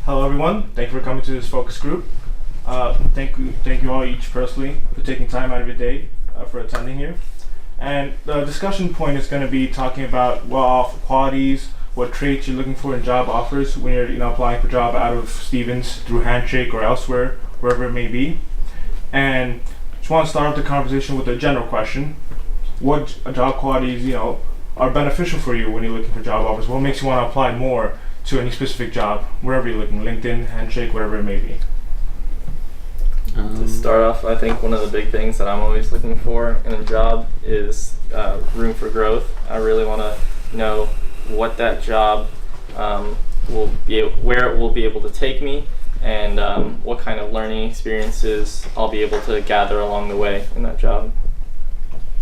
Hello, everyone. Thank you for coming to this focus group. Thank you all each personally for taking time out of your day for attending here. And the discussion point is going to be talking about what qualities, what traits you're looking for in job offers when you're applying for a job out of Stevens through Handshake or elsewhere, wherever it may be. And just want to start off the conversation with a general question: what job qualities are beneficial for you when you're looking for job offers? What makes you want to apply more to any specific job, wherever you're looking, LinkedIn, Handshake, whatever it may be? To start off, I think one of the big things that I'm always looking for in a job is room for growth. I really want to know what that job where it will be able to take me, and what kind of learning experiences I'll be able to gather along the way in that job.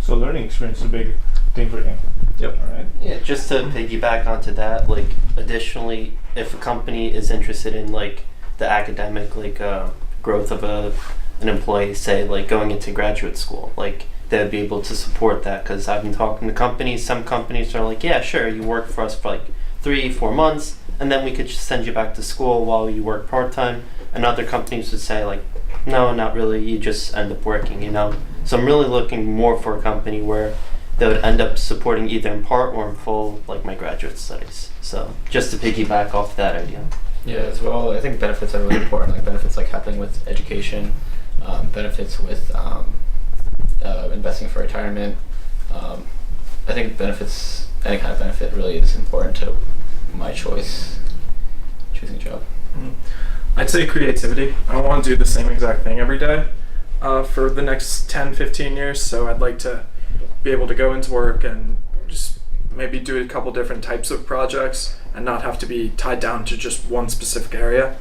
So learning experience is a big thing for you. Yep. All right. Yeah, just to piggyback onto that, additionally, if a company is interested in the academic growth of an employee, say going into graduate school, they'd be able to support that. Because I've been talking to companies. Some companies are like, yeah, sure, you work for us for 3-4 months, and then we could just send you back to school while you work part-time. And other companies would say no, not really, you just end up working. So I'm really looking more for a company where they would end up supporting either in part or in full my graduate studies. So just to piggyback off that idea. Yeah, as well, I think benefits are really important, benefits helping with education, benefits with investing for retirement. I think benefits, any kind of benefit really is important to my choice, choosing a job. I'd say creativity. I don't want to do the same exact thing every day for the next 10-15 years, so I'd like to be able to go into work and just maybe do a couple different types of projects and not have to be tied down to just one specific area,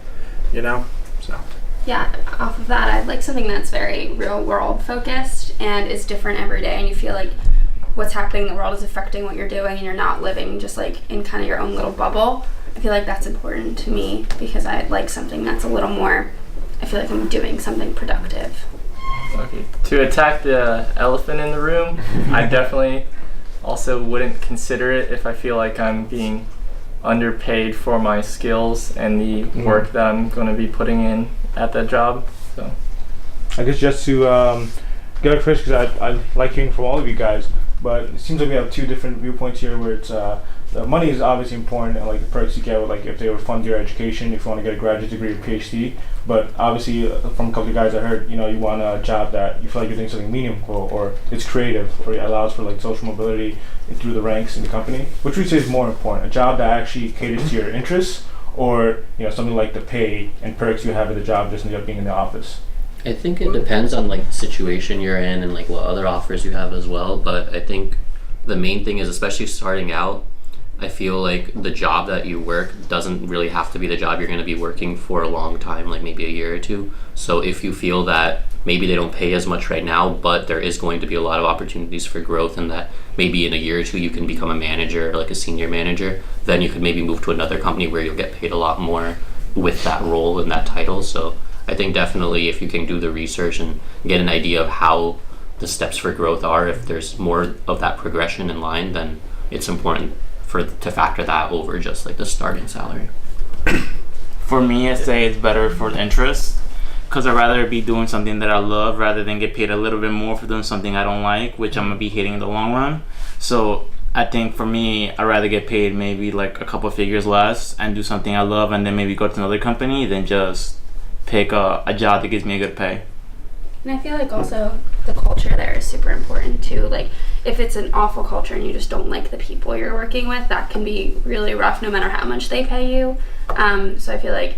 so. Yeah, off of that, I'd like something that's very real world focused and is different every day, and you feel like what's happening in the world is affecting what you're doing and you're not living just in kind of your own little bubble. I feel like that's important to me because I'd like something that's a little more, I feel like I'm doing something productive. Okay. To attack the elephant in the room, I definitely also wouldn't consider it if I feel like I'm being underpaid for my skills and the work that I'm going to be putting in at that job. So I guess just to get a first, because I like hearing from all of you guys, but it seems like we have two different viewpoints here where it's the money is obviously important, and the perks you get with if they would fund your education if you want to get a graduate degree or PhD. But obviously from a couple of guys I heard, you want a job that you feel like you're doing something meaningful, or it's creative, or it allows for social mobility through the ranks in the company. Which would you say is more important, a job that actually caters to your interests, or something like the pay and perks you have at the job just end up being in the office? I think it depends on the situation you're in and what other offers you have as well. But I think the main thing is, especially starting out, I feel like the job that you work doesn't really have to be the job you're going to be working for a long time, maybe a year or two. So if you feel that maybe they don't pay as much right now, but there is going to be a lot of opportunities for growth, and that maybe in a year or two you can become a manager, a senior manager, then you could maybe move to another company where you'll get paid a lot more with that role and that title. So I think definitely if you can do the research and get an idea of how the steps for growth are, if there's more of that progression in line, then it's important to factor that over just the starting salary. For me, I say it's better for the interest, because I'd rather be doing something that I love rather than get paid a little bit more for doing something I don't like, which I'm gonna be hating in the long run. So I think for me, I'd rather get paid maybe a couple figures less and do something I love, and then maybe go to another company than just pick a job that gives me a good pay. And I feel like also the culture there is super important too. If it's an awful culture and you just don't like the people you're working with, that can be really rough no matter how much they pay you. So I feel like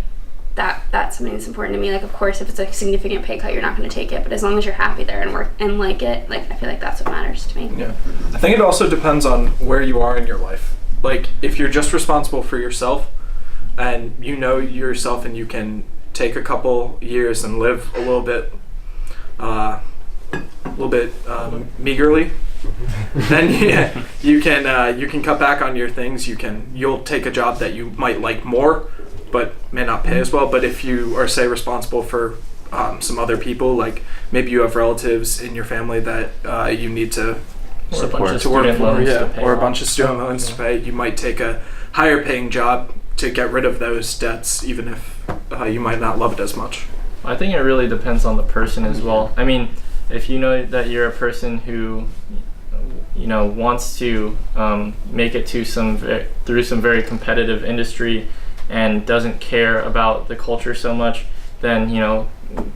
that's something that's important to me. Of course, if it's a significant pay cut, you're not going to take it, but as long as you're happy there and work and like it, I feel like that's what matters to me. Yeah, I think it also depends on where you are in your life. If you're just responsible for yourself and yourself and you can take a couple years and live a little bit meagerly, then you can cut back on your things. You'll take a job that you might like more, but may not pay as well. But if you are, say, responsible for some other people, maybe you have relatives in your family that you need to support to work for, or a bunch of student loans to pay, you might take a higher paying job to get rid of those debts, even if you might not love it as much. I think it really depends on the person as well. I mean, if you know that you're a person who, wants to make it to through some very competitive industry and doesn't care about the culture so much, then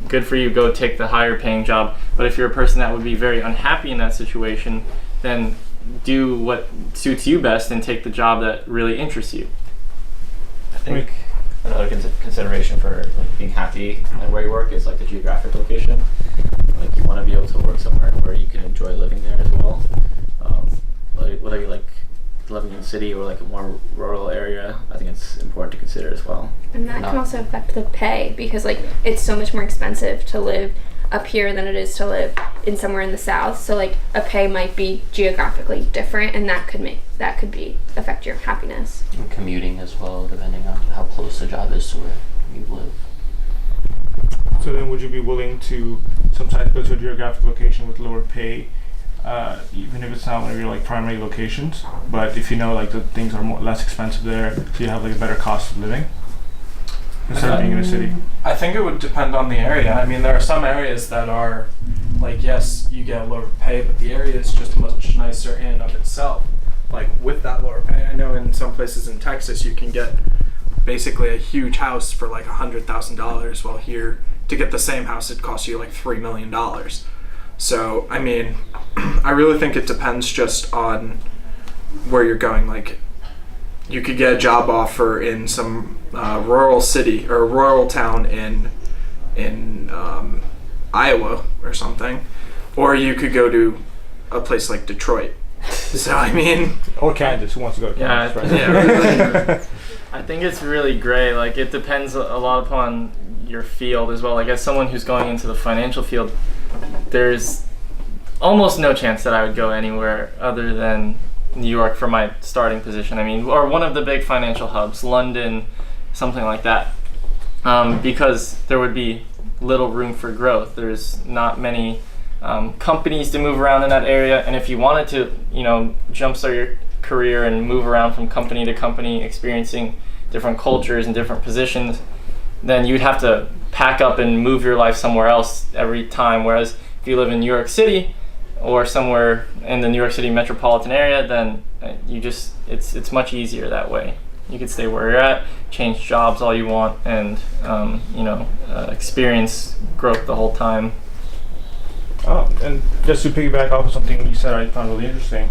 good for you, go take the higher paying job. But if you're a person that would be very unhappy in that situation, then do what suits you best and take the job that really interests you. I think another consideration for being happy at where you work is the geographic location. You want to be able to work somewhere where you can enjoy living there as well. Whether you living in the city or a more rural area, I think it's important to consider as well. And that can also affect the pay, because it's so much more expensive to live up here than it is to live in somewhere in the south. So a pay might be geographically different, and that could affect your happiness. And commuting as well, depending on how close the job is to where you live. So then would you be willing to sometimes go to a geographic location with lower pay, even if it's not one of your primary locations, but if the things are less expensive there, so you have a better cost of living instead of being in a city? I think it would depend on the area. I mean, there are some areas that are yes, you get lower pay, but the area is just much nicer in and of itself. With that lower pay, I know in some places in Texas you can get basically a huge house for $100,000, while here to get the same house it costs you $3 million. So I mean, I really think it depends just on where you're going. You could get a job offer in some rural city or rural town in Iowa or something, or you could go to a place like Detroit. So I mean, or Kansas. Who wants to go to Kansas? Right? Really. I think it's really gray. It depends a lot upon your field as well. As someone who's going into the financial field, there's almost no chance that I would go anywhere other than New York for my starting position. I mean, or one of the big financial hubs, London, something like that, because there would be little room for growth. There's not many companies to move around in that area, and if you wanted to, jumpstart your career and move around from company to company, experiencing different cultures and different positions, then you'd have to pack up and move your life somewhere else every time. Whereas if you live in New York City or somewhere in the New York City metropolitan area, then it's much easier that way. You could stay where you're at, change jobs all you want, and experience growth the whole time. Oh, and just to piggyback off of something you said, I found really interesting.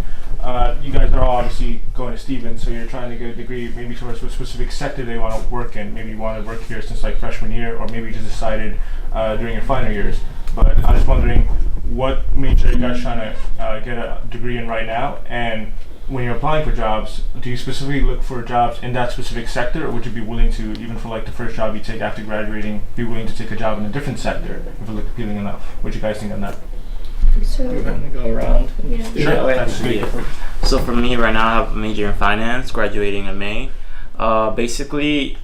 You guys are all obviously going to Stevens, so you're trying to get a degree maybe towards a specific sector they want to work in. Maybe you want to work here since freshman year, or maybe you just decided during your final years. But I'm just wondering, what major are you guys trying to get a degree in right now? And when you're applying for jobs, do you specifically look for jobs in that specific sector, or would you be willing to, even for the first job you take after graduating, be willing to take a job in a different sector if it looked appealing enough? What do you guys think on that? So We're going to go around. Sure. So for me right now, I have a major in finance, graduating in May. Basically,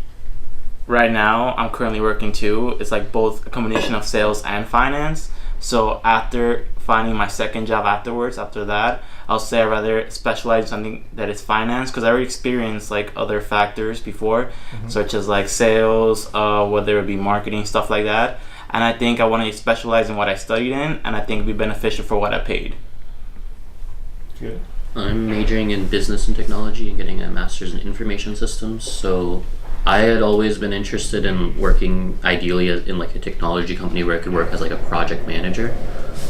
right now, I'm currently working too. It's both a combination of sales and finance. So after finding my second job after that, I'll say I'd rather specialize in something that is finance, because I already experienced other factors before, such as sales, whether it be marketing, stuff like that. And I think I want to specialize in what I studied in, and I think it'd be beneficial for what I paid. Good. I'm majoring in business and technology and getting a master's in information systems. So I had always been interested in working ideally in a technology company where I could work as a project manager.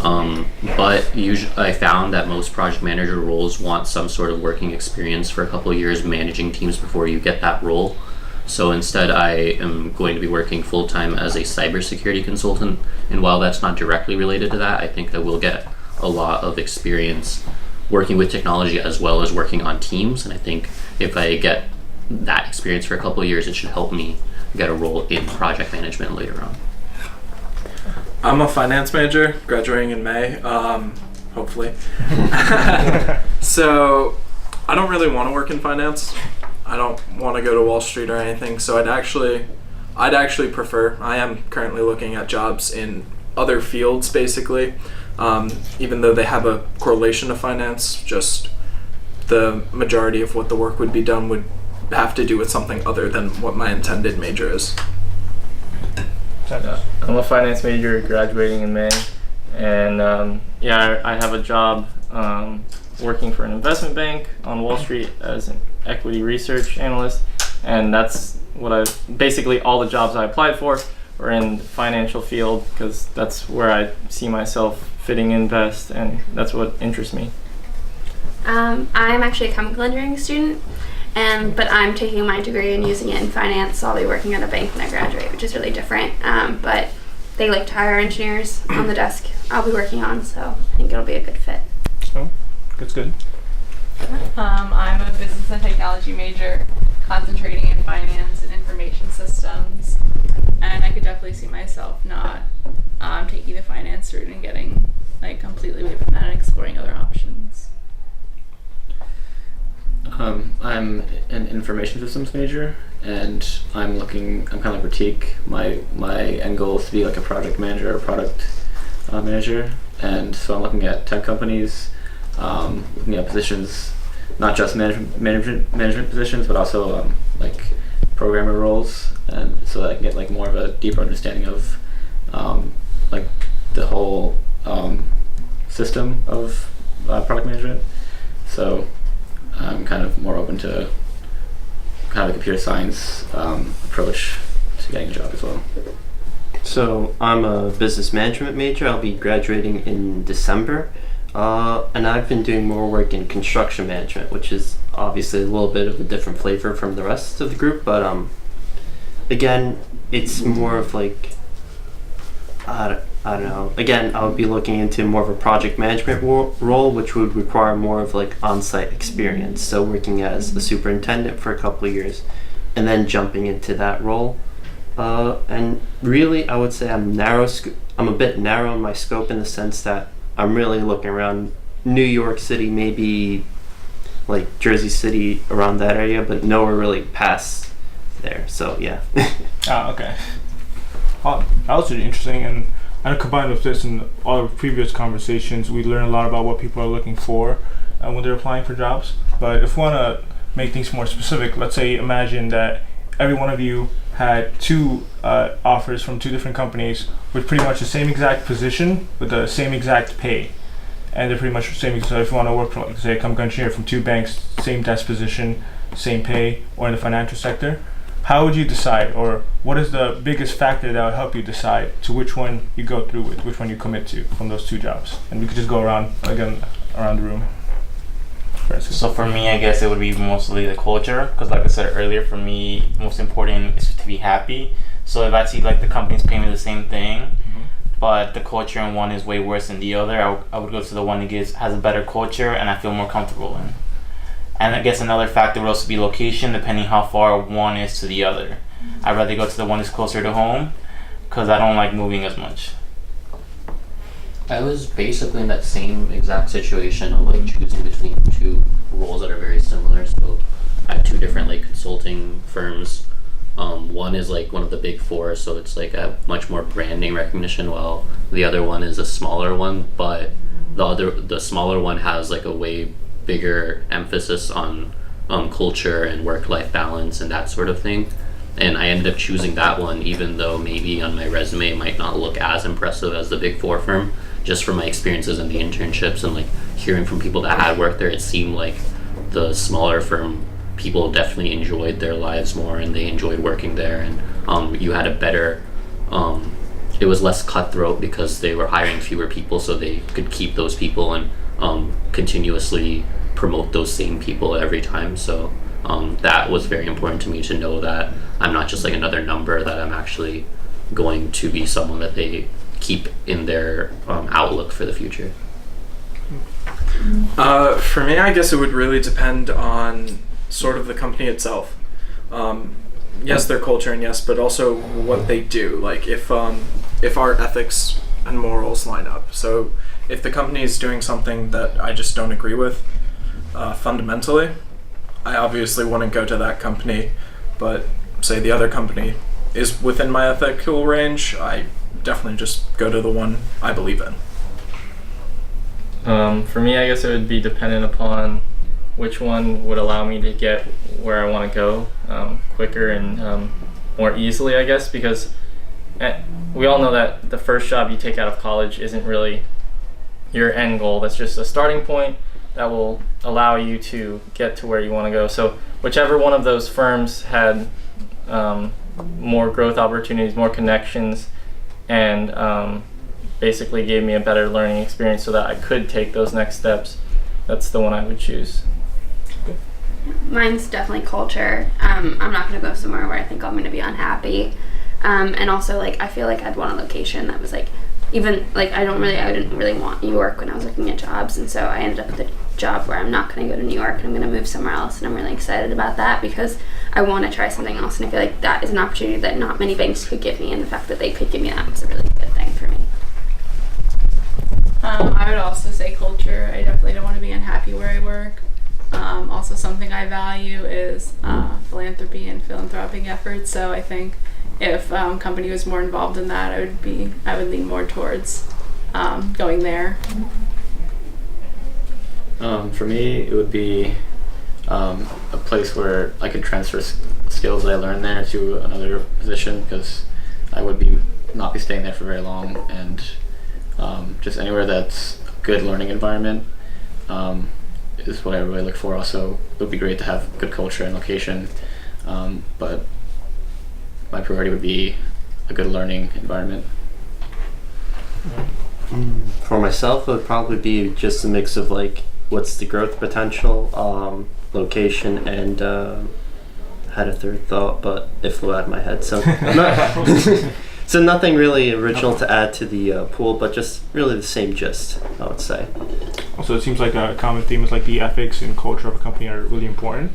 But usually I found that most project manager roles want some sort of working experience for a couple of years managing teams before you get that role. So instead, I am going to be working full-time as a cybersecurity consultant, and while that's not directly related to that, I think I will get a lot of experience working with technology as well as working on teams, and I think if I get that experience for a couple of years, it should help me get a role in project management later on. I'm a finance major, graduating in May, hopefully. So I don't really want to work in finance. I don't want to go to Wall Street or anything, so I'd actually prefer, I am currently looking at jobs in other fields basically, even though they have a correlation to finance, just the majority of what the work would be done would have to do with something other than what my intended major is. I'm a finance major graduating in May, and I have a job working for an investment bank on Wall Street as an equity research analyst, and that's what basically all the jobs I applied for were in the financial field because that's where I see myself fitting in best, and that's what interests me. I'm actually a chemical engineering student, but I'm taking my degree and using it in finance, so I'll be working at a bank when I graduate, which is really different. But they like to hire engineers on the desk I'll be working on, so I think it'll be a good fit. Oh, that's good. I'm a business and technology major, concentrating in finance and information systems, and I could definitely see myself not taking the finance route and getting like completely away from that and exploring other options. I'm an information systems major, and I'm kind of like Ratik. My end goal is to be like a project manager or product manager, and so I'm looking at tech companies, looking at positions, not just management positions, but also like programmer roles, and so that I can get like more of a deeper understanding of like the whole system of product management. So I'm kind of more open to kind of a computer science approach to getting a job as well. So I'm a business management major. I'll be graduating in December. And I've been doing more work in construction management, which is obviously a little bit of a different flavor from the rest of the group. But again, it's more of like, I don't know. Again, I would be looking into more of a project management role, which would require more of like on-site experience. So working as a superintendent for a couple of years, and then jumping into that role. And really, I would say I'm a bit narrow in my scope in the sense that I'm really looking around New York City, maybe like Jersey City, around that area, but nowhere really past there. So yeah. Okay. That was really interesting, and combined with this and all the previous conversations, we learn a lot about what people are looking for when they're applying for jobs. But if we want to make things more specific, let's say imagine that every one of you had two offers from two different companies with pretty much the same exact position with the same exact pay, and they're pretty much the same. So if you want to work for, like, say, a chemical engineer from two banks, same desk position, same pay, or in the financial sector, how would you decide, or what is the biggest factor that would help you decide to which one you go through with, which one you commit to from those two jobs? And we could just go around again around the room. So for me, I guess it would be mostly the culture, because like I said earlier, for me, most important is to be happy. So if I see like the company's paying me the same thing, but the culture in one is way worse than the other, I would go to the one that has a better culture and I feel more comfortable in. And I guess another factor would also be location, depending how far one is to the other. I'd rather go to the one that's closer to home, because I don't like moving as much. I was basically in that same exact situation of like choosing between two roles that are very similar. So I have two different like consulting firms. One is like one of the big four, so it's like a much more branding recognition, while the other one is a smaller one, but the smaller one has like a way bigger emphasis on culture and work-life balance and that sort of thing. And I ended up choosing that one, even though maybe on my resume it might not look as impressive as the big four firm. Just from my experiences in the internships and like hearing from people that had worked there, it seemed like the smaller firm people definitely enjoyed their lives more and they enjoyed working there. And you had a better, it was less cutthroat because they were hiring fewer people, so they could keep those people and continuously promote those same people every time. So that was very important to me, to know that I'm not just like another number, that I'm actually going to be someone that they keep in their outlook for the future. For me, I guess it would really depend on sort of the company itself. Yes, their culture, and yes, but also what they do. Like if our ethics and morals line up. So if the company is doing something that I just don't agree with fundamentally, I obviously wouldn't go to that company. But say the other company is within my ethical range, I definitely just go to the one I believe in. For me, I guess it would be dependent upon which one would allow me to get where I want to go quicker and more easily, I guess, because we all know that the first job you take out of college isn't really your end goal. That's just a starting point that will allow you to get to where you want to go. So whichever one of those firms had more growth opportunities, more connections, and basically gave me a better learning experience so that I could take those next steps, that's the one I would choose. Mine's definitely culture. I'm not going to go somewhere where I think I'm going to be unhappy. And also, like, I feel like I'd want a location that was, like, even, like, I didn't really want New York when I was looking at jobs, and so I ended up with a job where I'm not going to go to New York and I'm going to move somewhere else, and I'm really excited about that because I want to try something else, and I feel like that is an opportunity that not many banks could give me, and the fact that they could give me that was a really good thing for me. I would also say culture. I definitely don't want to be unhappy where I work. Also, something I value is philanthropy and philanthropic efforts, so I think if company was more involved in that, I would lean more towards going there. For me, it would be a place where I could transfer skills that I learned there to another position, because I would not be staying there for very long, and just anywhere that's a good learning environment is what I really look for. Also, it would be great to have good culture and location, but my priority would be a good learning environment. For myself, it would probably be just a mix of like what's the growth potential, location, and had a third thought, but it flew out of my head. So so nothing really original to add to the pool, but just really the same gist, I would say. Also, it seems like a common theme is like the ethics and culture of a company are really important.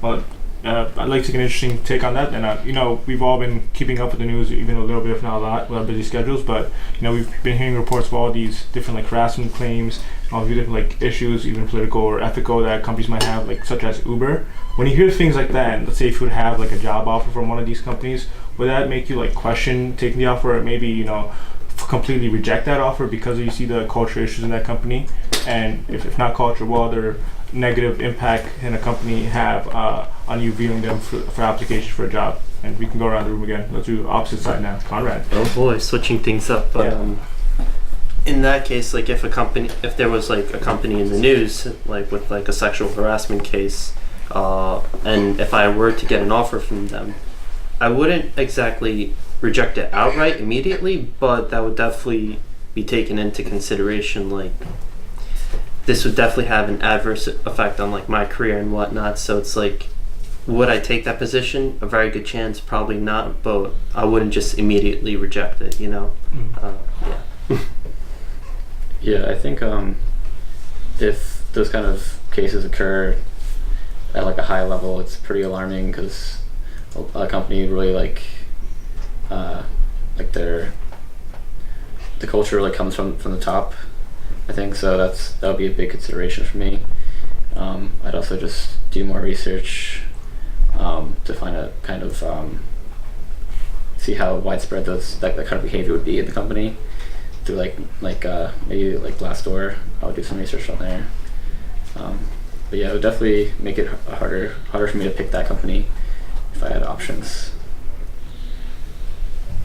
Well, I'd like to get an interesting take on that. And we've all been keeping up with the news, even a little bit, if not a lot, with our busy schedules. But we've been hearing reports of all these different like harassment claims, all these different like issues, even political or ethical, that companies might have, like such as Uber. When you hear things like that, and let's say if you would have like a job offer from one of these companies, would that make you like question taking the offer, or maybe completely reject that offer because you see the culture issues in that company? And if not culture, what other negative impact can a company have on you viewing them for application for a job? And we can go around the room again. Let's do opposite side now. Conrad. Oh boy, switching things up. But in that case, like if there was like a company in the news, like with like a sexual harassment case, and if I were to get an offer from them, I wouldn't exactly reject it outright immediately, but that would definitely be taken into consideration. Like, this would definitely have an adverse effect on like my career and whatnot. So it's like, would I take that position? A very good chance, probably not. But I wouldn't just immediately reject it. Yeah. Yeah, I think if those kind of cases occur at like a high level, it's pretty alarming, because a company really the culture really comes from the top, I think. So that would be a big consideration for me. I'd also just do more research to find a kind of see how widespread that kind of behavior would be in the company. Through maybe like Glassdoor, I would do some research on there. But yeah, it would definitely make it harder for me to pick that company if I had options.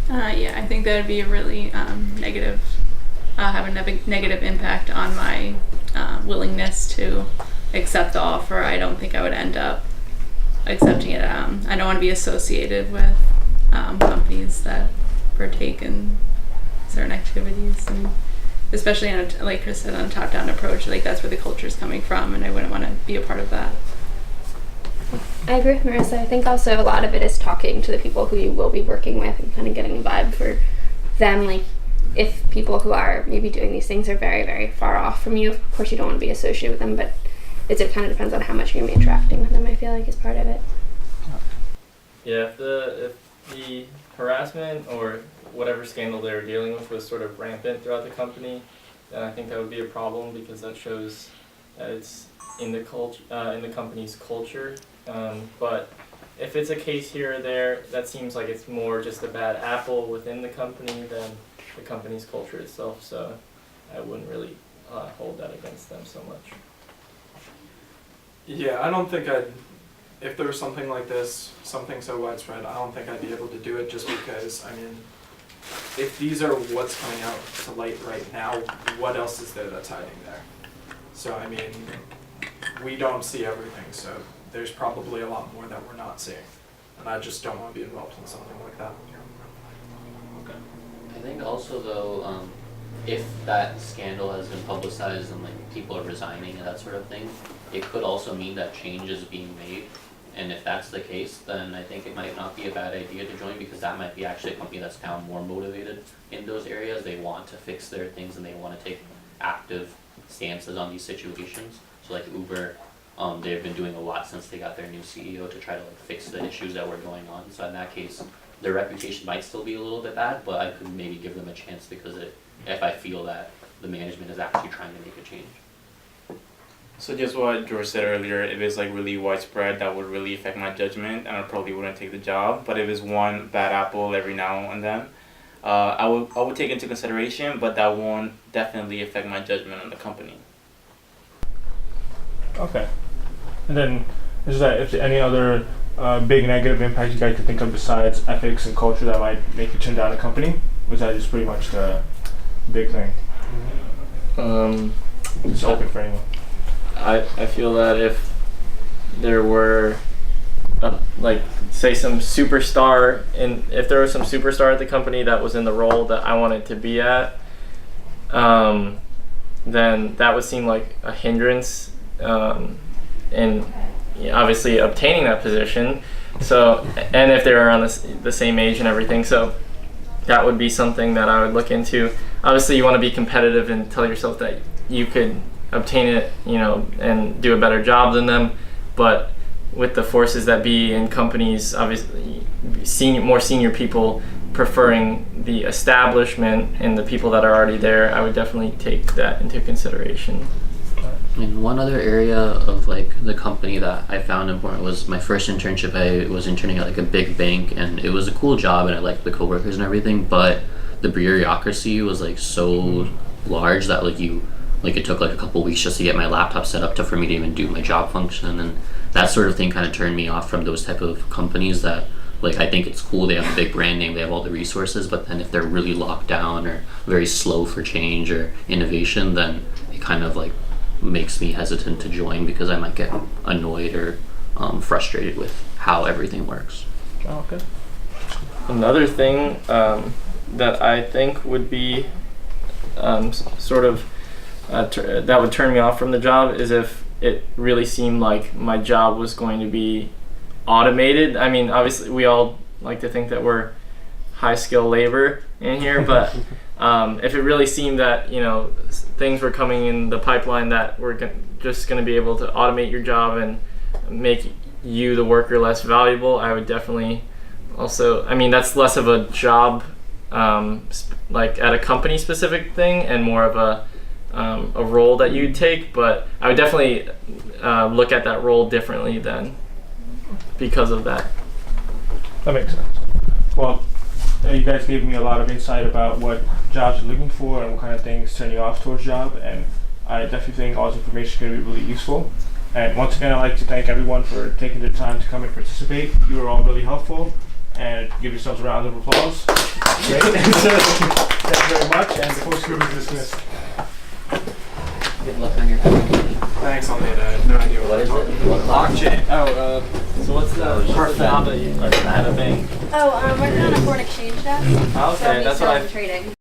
Yeah, I think that would be a really negative impact on my willingness to accept the offer. I don't think I would end up accepting it. I don't want to be associated with companies that partake in certain activities, and especially like Chris said, on a top-down approach. Like, that's where the culture is coming from, and I wouldn't want to be a part of that. I agree with Marissa. I think also a lot of it is talking to the people who you will be working with and kind of getting a vibe for them. Like, if people who are maybe doing these things are very, very far off from you, of course you don't want to be associated with them, but it kind of depends on how much you're going to be interacting with them, I feel like, is part of it. Yeah, if the harassment or whatever scandal they were dealing with was sort of rampant throughout the company, then I think that would be a problem, because that shows that it's in the company's culture. But if it's a case here or there, that seems like it's more just a bad apple within the company than the company's culture itself. So I wouldn't really hold that against them so much. Yeah, I don't think I'd, if there was something like this, something so widespread, I don't think I'd be able to do it just because, I mean, if these are what's coming out to light right now, what else is there that's hiding there? So, I mean, we don't see everything, so there's probably a lot more that we're not seeing. And I just don't want to be involved in something like that. I think also though, if that scandal has been publicized and like people are resigning and that sort of thing, it could also mean that change is being made. And if that's the case, then I think it might not be a bad idea to join, because that might be actually a company that's now more motivated in those areas. They want to fix their things and they want to take active stances on these situations. So like Uber, they've been doing a lot since they got their new CEO to try to like fix the issues that were going on. So in that case, their reputation might still be a little bit bad, but I could maybe give them a chance because if I feel that the management is actually trying to make a change. So just what George said earlier, if it's like really widespread, that would really affect my judgment, and I probably wouldn't take the job. But if it's one bad apple every now and then, I would take into consideration, but that won't definitely affect my judgment on the company. Okay. And then, is that if there any other big negative impact you guys can think of besides ethics and culture that might make you turn down a company? Was that just pretty much the big thing? It's open for anyone. I feel that if there were, like, say some superstar, if there was some superstar at the company that was in the role that I wanted to be at, then that would seem like a hindrance in obviously obtaining that position. So, and if they were on the same age and everything, so that would be something that I would look into. Obviously, you want to be competitive and tell yourself that you could obtain it, and do a better job than them. But with the forces that be in companies, obviously, more senior people preferring the establishment and the people that are already there, I would definitely take that into consideration. And one other area of like the company that I found important was my first internship. I was interning at like a big bank, and it was a cool job, and I liked the coworkers and everything. But the bureaucracy was like so large that it took like a couple weeks just to get my laptop set up for me to even do my job function, and that sort of thing kind of turned me off from those type of companies that like I think it's cool, they have a big brand name, they have all the resources, but then if they're really locked down or very slow for change or innovation, then it kind of like makes me hesitant to join because I might get annoyed or frustrated with how everything works. Oh, okay. Another thing that I think would be sort of that would turn me off from the job is if it really seemed like my job was going to be automated. I mean, obviously we all like to think that we're high skill labor in here, but if it really seemed that things were coming in the pipeline that we're just going to be able to automate your job and make you the worker less valuable, I would definitely also, I mean, that's less of a job like at a company specific thing and more of a role that you'd take, but I would definitely look at that role differently then because of that. That makes sense. Well, you guys gave me a lot of insight about what jobs you're looking for and what kind of things turn you off towards job, and I definitely think all this information is going to be really useful. And once again, I'd like to thank everyone for taking the time to come and participate. You were all really helpful, and give yourselves a round of applause. Great. Thank you very much, and the focus group is dismissed. Good luck on your application. Thanks, I'll need I have no idea What is it? Blockchain. So what's the job that you had a bank? Oh, working on a foreign exchange desk. Okay, So I'll be that's what selling I trading.